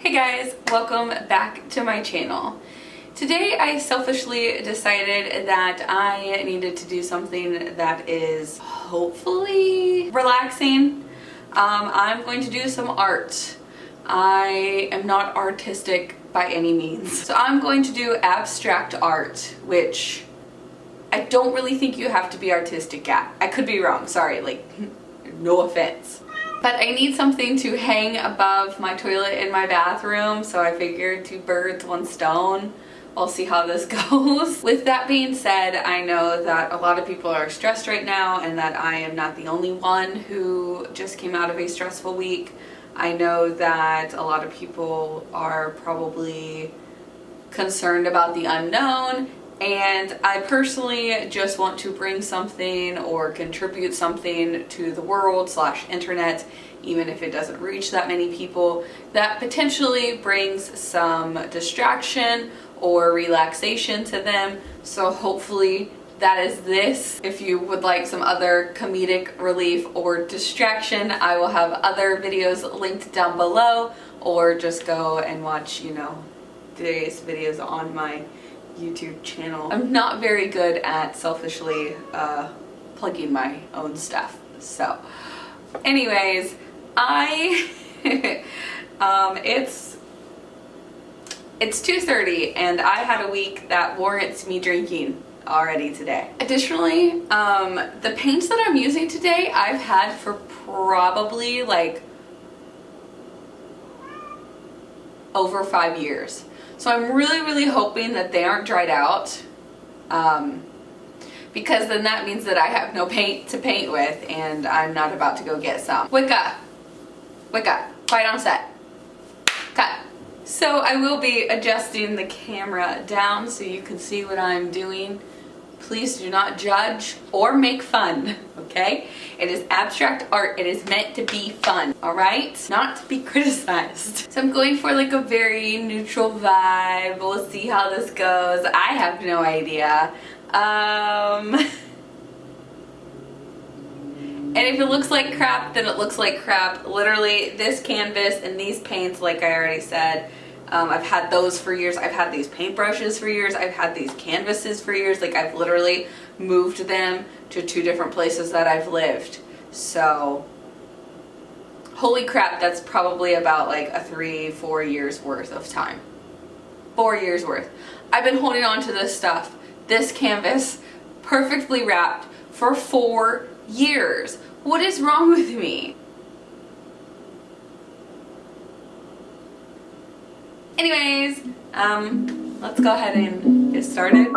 Hey guys, welcome back to my channel. Today I selfishly decided that I needed to do something that is hopefully relaxing. I'm going to do some art. I am not artistic by any means. So I'm going to do abstract art, which I don't really think you have to be artistic at. I could be wrong, sorry, like, no offense. But I need something to hang above my toilet in my bathroom, so I figured two birds, one stone. I'll see how this goes. With that being said, I know that a lot of people are stressed right now and that I am not the only one who just came out of a stressful week. I know that a lot of people are probably concerned about the unknown, and I personally just want to bring something or contribute something to the world / internet, even if it doesn't reach that many people, that potentially brings some distraction or relaxation to them. So hopefully that is this. If you would like some other comedic relief or distraction, I will have other videos linked down below, or just go and watch, today's videos on my YouTube channel. I'm not very good at selfishly plugging my own stuff. So anyways, it's 2:30 and I had a week that warrants me drinking already today. Additionally, the paints that I'm using today I've had for probably like over 5 years. So I'm really hoping that they aren't dried out, because then that means that I have no paint to paint with and I'm not about to go get some. Wake up, quiet on set, cut. So I will be adjusting the camera down so you can see what I'm doing. Please do not judge or make fun, okay? It is abstract art. It is meant to be fun, all right? Not to be criticized. So I'm going for like a very neutral vibe. We'll see how this goes. I have no idea. And if it looks like crap, then it looks like crap. Literally, this canvas and these paints, like I already said, I've had those for years. I've had these paintbrushes for years. I've had these canvases for years. Like, I've literally moved them to 2 different places that I've lived. So, holy crap, that's probably about like a 3-4 years worth of time. 4 years worth. I've been holding on to this stuff, this canvas, perfectly wrapped for 4 years. What is wrong with me? Anyways, let's go ahead and get started.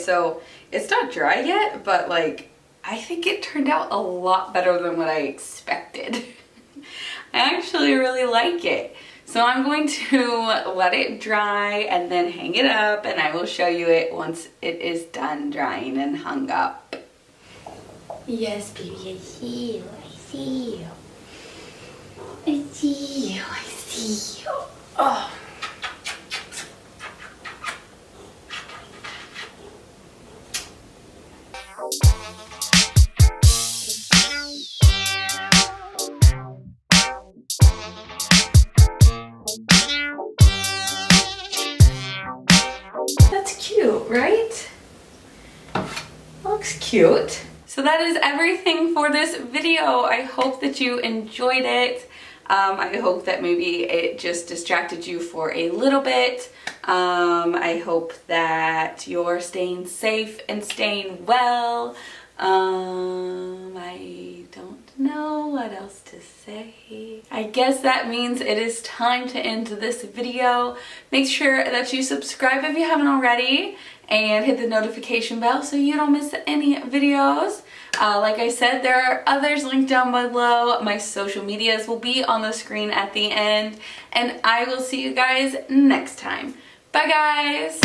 so it's not dry yet, but like I think it turned out a lot better than what I expected. I actually really like it. So I'm going to let it dry and then hang it up, and I will show you it once it is done drying and hung up. Yes, baby, I see you. I see you. I see you. I see you. Oh. That's cute, right? Looks cute. So that is everything for this video. I hope that you enjoyed it. I hope that maybe it just distracted you for a little bit. I hope that you're staying safe and staying well. I don't know what else to say. I guess that means it is time to end this video. Make sure that you subscribe if you haven't already and hit the notification bell so you don't miss any videos. Like I said, there are others linked down below. My social medias will be on the screen at the end, and I will see you guys next time. Bye guys!